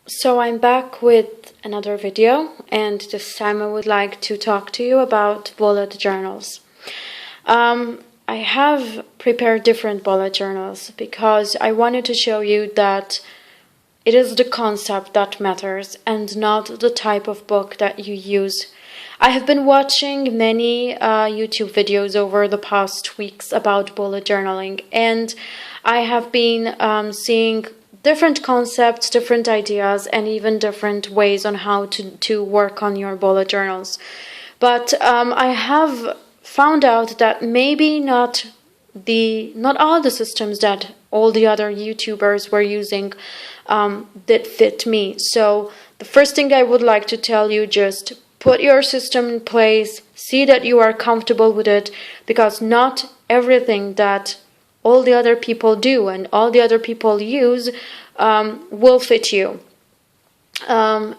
So I'm back with another video, and this time I would like to talk to you about bullet journals. I have prepared different bullet journals because I wanted to show you that it is the concept that matters and not the type of book that you use. I have been watching many YouTube videos over the past weeks about bullet journaling, and I have been seeing different concepts, different ideas, and even different ways on how to work on your bullet journals. But I have found out that maybe not all the systems that all the other YouTubers were using that fit me. So the first thing I would like to tell you, just put your system in place, see that you are comfortable with it, because not everything that all the other people do and all the other people use will fit you.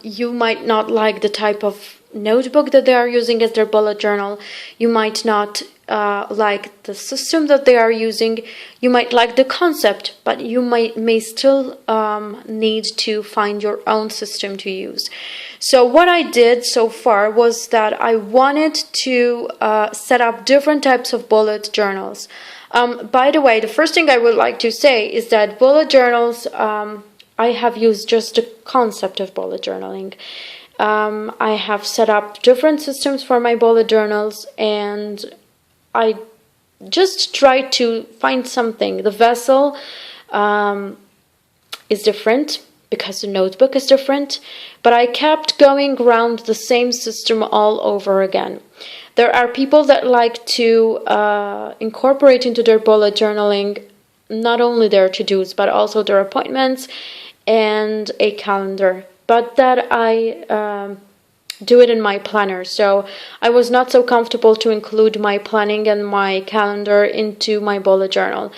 You might not like the type of notebook that they are using as their bullet journal. You might not like the system that they are using. You might like the concept, but you may still need to find your own system to use. So what I did so far was that I wanted to set up different types of bullet journals. By the way, the first thing I would like to say is that bullet journals, I have used just the concept of bullet journaling. I have set up different systems for my bullet journals, and I just tried to find something. The vessel is different because the notebook is different, but I kept going around the same system all over again. There are people that like to incorporate into their bullet journaling not only their to-dos, but also their appointments and a calendar. But that I do it in my planner. So I was not so comfortable to include my planning and my calendar into my bullet journal.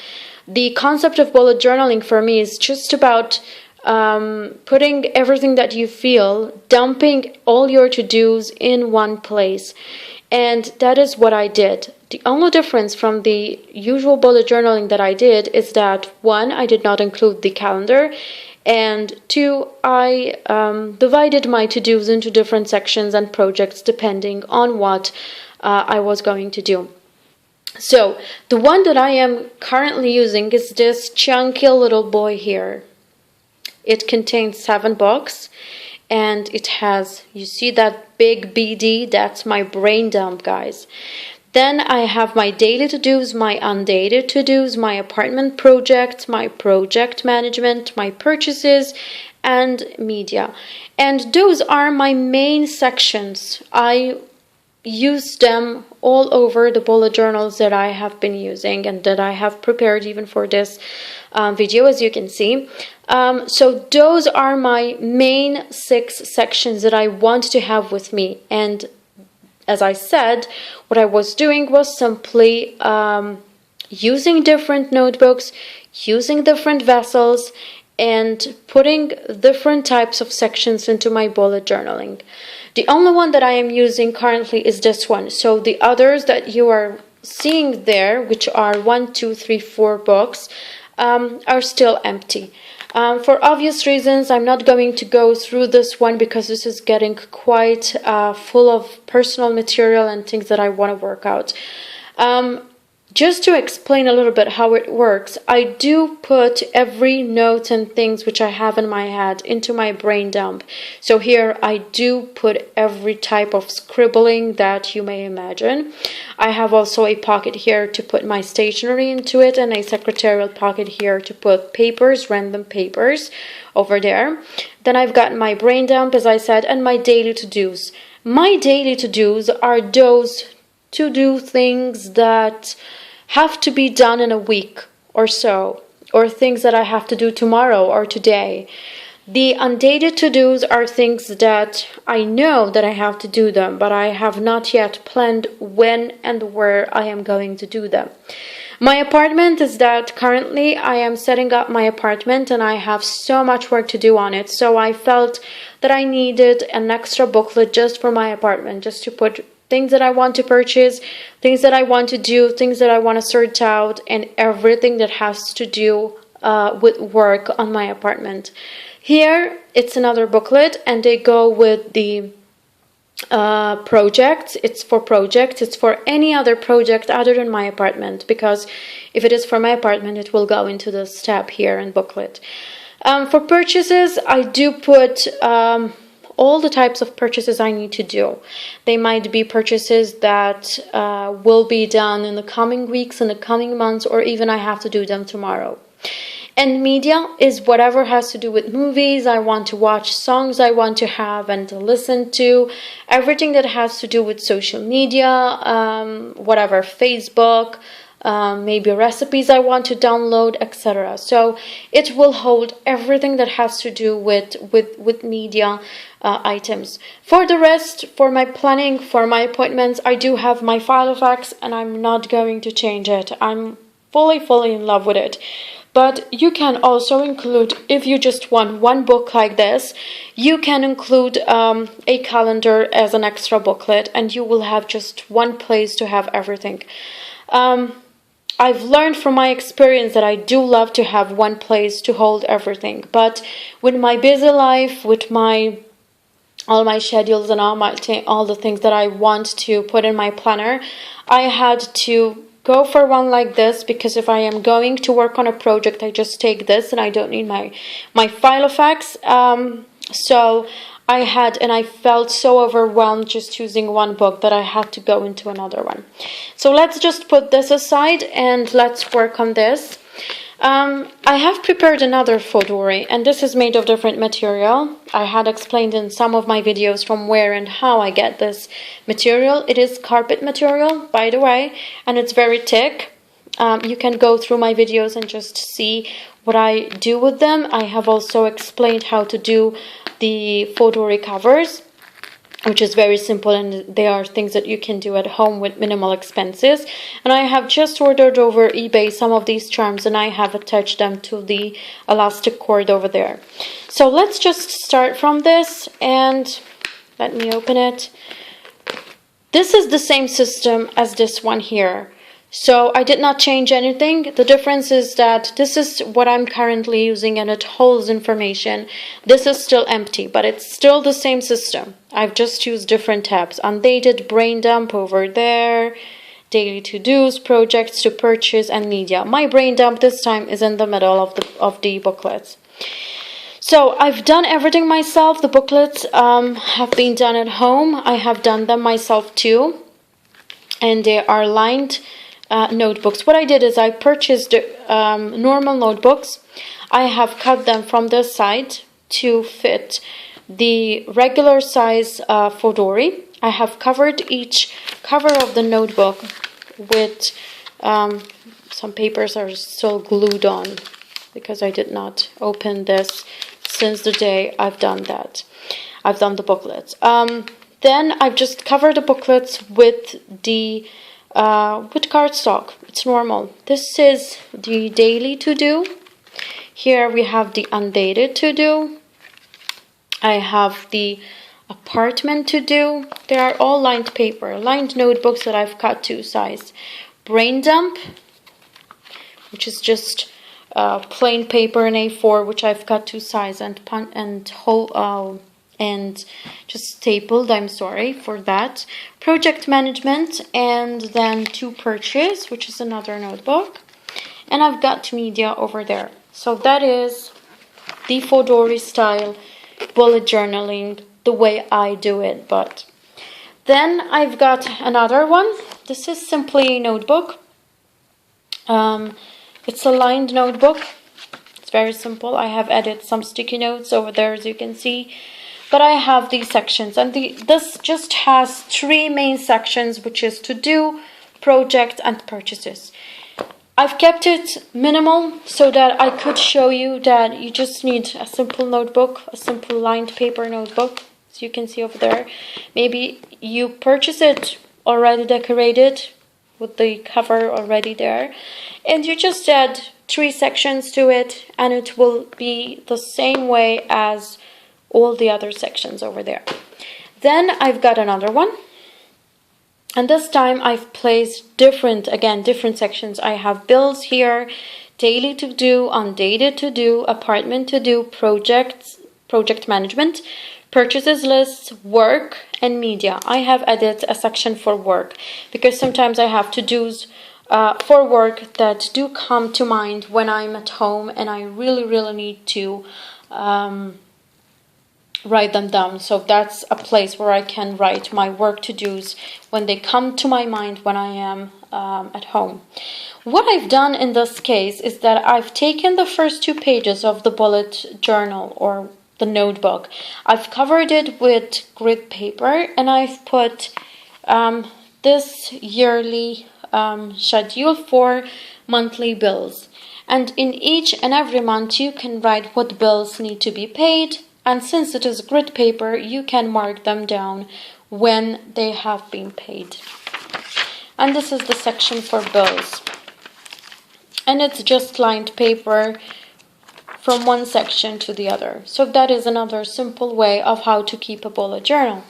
The concept of bullet journaling for me is just about putting everything that you feel, dumping all your to-dos in one place. And that is what I did. The only difference from the usual bullet journaling that I did is that, one, I did not include the calendar, and two, I divided my to-dos into different sections and projects depending on what I was going to do. So the one that I am currently using is this chunky little boy here. It contains 7 books, and it has, you see that big BD? That's my brain dump, guys. Then I have my daily to-dos, my undated to-dos, my apartment project, my project management, my purchases, and media. And those are my main sections. I use them all over the bullet journals that I have been using and that I have prepared even for this video, as you can see. So those are my main 6 sections that I want to have with me. And as I said, what I was doing was simply using different notebooks, using different vessels, and putting different types of sections into my bullet journaling. The only one that I am using currently is this one. So the others that you are seeing there, which are 1, 2, 3, 4 books, are still empty. For obvious reasons, I'm not going to go through this one because this is getting quite full of personal material and things that I want to work out. Just to explain a little bit how it works, I do put every note and things which I have in my head into my brain dump. So here I do put every type of scribbling that you may imagine. I have also a pocket here to put my stationery into it, and a secretarial pocket here to put papers, random papers over there. Then I've got my brain dump, as I said, and my daily to-dos. My daily to-dos are those to-do things that have to be done in a week or so, or things that I have to do tomorrow or today. The undated to-dos are things that I know that I have to do them, but I have not yet planned when and where I am going to do them. My apartment is that currently I am setting up my apartment and I have so much work to do on it. So I felt that I needed an extra booklet just for my apartment, just to put things that I want to purchase, things that I want to do, things that I want to sort out, and everything that has to do with work on my apartment. Here, it's another booklet, and they go with the projects. It's for projects. It's for any other project other than my apartment, because if it is for my apartment, it will go into this tab here in booklet. For purchases, I do put all the types of purchases I need to do. They might be purchases that will be done in the coming weeks, in the coming months, or even I have to do them tomorrow. And media is whatever has to do with movies I want to watch, songs I want to have and to listen to, everything that has to do with social media, whatever, Facebook, maybe recipes I want to download, etc. So it will hold everything that has to do with media items. For the rest, for my planning, for my appointments, I do have my file of facts, and I'm not going to change it. I'm fully in love with it. But you can also include, if you just want one book like this, you can include a calendar as an extra booklet, and you will have just one place to have everything. I've learned from my experience that I do love to have one place to hold everything. But with my busy life, with all my schedules and all the things that I want to put in my planner, I had to go for one like this, because if I am going to work on a project, I just take this and I don't need my file of facts. So I felt so overwhelmed just choosing one book that I had to go into another one. So let's just put this aside and let's work on this. I have prepared another fodori, and this is made of different material. I had explained in some of my videos from where and how I get this material. It is carpet material, by the way, and it's very thick. You can go through my videos and just see what I do with them. I have also explained how to do the fodori covers, which is very simple, and they are things that you can do at home with minimal expenses. And I have just ordered over eBay some of these charms, and I have attached them to the elastic cord over there. So let's just start from this, and let me open it. This is the same system as this one here. So I did not change anything. The difference is that this is what I'm currently using, and it holds information. This is still empty, but it's still the same system. I've just used different tabs. Undated, brain dump over there, daily to-dos, projects to purchase, and media. My brain dump this time is in the middle of the booklets. So I've done everything myself. The booklets have been done at home. I have done them myself too, and they are lined notebooks. What I did is I purchased normal notebooks. I have cut them from this side to fit the regular size fodori. I have covered each cover of the notebook with some papers are still glued on because I did not open this since the day I've done that. I've done the booklets. Then I've just covered the booklets with the with cardstock. It's normal. This is the daily to-do. Here we have the undated to-do. I have the apartment to-do. They are all lined paper, lined notebooks that I've cut to size. Brain dump, which is just plain paper in A4, which I've cut to size and just stapled. I'm sorry for that. Project management, and then to purchase, which is another notebook, and I've got media over there. So that is the fodori style bullet journaling, the way I do it. But then I've got another one. This is simply a notebook. It's a lined notebook. It's very simple. I have added some sticky notes over there, as you can see. But I have these sections, and this just has 3 main sections, which is to do, project, and purchases. I've kept it minimal so that I could show you that you just need a simple notebook, a simple lined paper notebook, as you can see over there. Maybe you purchase it already decorated with the cover already there, and you just add 3 sections to it, and it will be the same way as all the other sections over there. Then I've got another one, and this time I've placed different sections. I have bills here, daily to do, undated to do, apartment to do, project management, purchases lists, work, and media. I have added a section for work because sometimes I have to-dos for work that do come to mind when I'm at home and I really need to write them down. So that's a place where I can write my work to-dos when they come to my mind when I am at home. What I've done in this case is that I've taken the first 2 pages of the bullet journal or the notebook. I've covered it with grid paper and I've put this yearly schedule for monthly bills. And in each and every month you can write what bills need to be paid, and since it is grid paper you can mark them down when they have been paid. And this is the section for bills. And it's just lined paper from one section to the other. So that is another simple way of how to keep a bullet journal.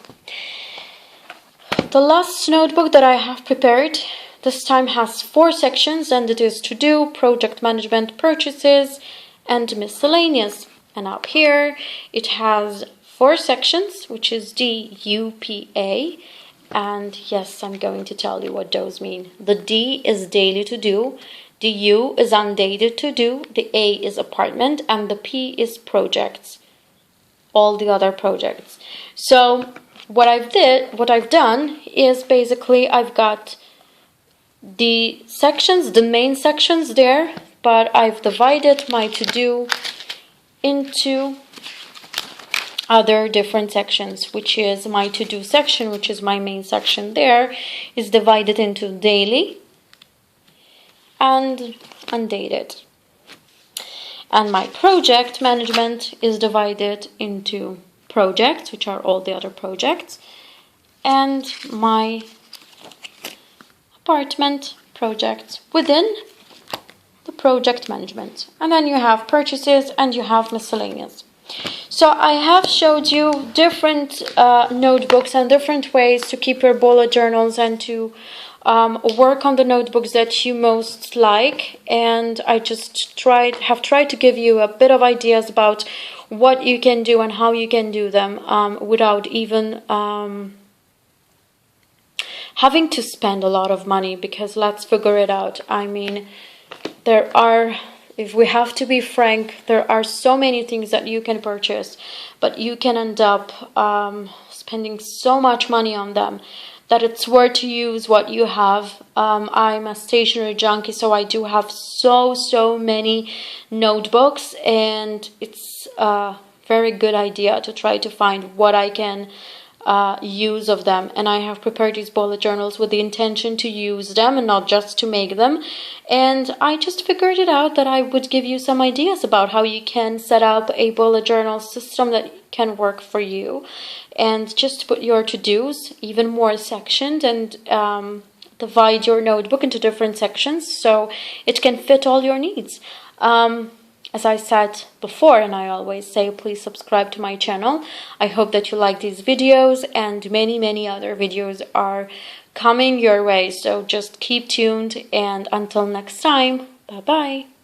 The last notebook that I have prepared this time has 4 sections, and it is to do, project management, purchases, and miscellaneous. And up here it has 4 sections, which is D, U, P, A. And yes, I'm going to tell you what those mean. The D is daily to do, the U is undated to do, the A is apartment, and the P is projects, all the other projects. So what I've done is basically I've got the sections, the main sections there, but I've divided my to-do into other different sections, which is my to-do section, which is my main section there, is divided into daily and undated. And my project management is divided into projects, which are all the other projects, and my apartment projects within the project management. And then you have purchases and you have miscellaneous. So I have showed you different notebooks and different ways to keep your bullet journals and to work on the notebooks that you most like, and I just have tried to give you a bit of ideas about what you can do and how you can do them without even having to spend a lot of money, because let's figure it out. I mean, if we have to be frank, there are so many things that you can purchase, but you can end up spending so much money on them that it's worth to use what you have. I'm a stationery junkie, so I do have so many notebooks, and it's a very good idea to try to find what I can use of them. And I have prepared these bullet journals with the intention to use them and not just to make them. And I just figured it out that I would give you some ideas about how you can set up a bullet journal system that can work for you, and just put your to-dos even more sectioned and divide your notebook into different sections so it can fit all your needs. As I said before, and I always say, please subscribe to my channel. I hope that you like these videos, and many other videos are coming your way. So just keep tuned, and until next time, bye-bye.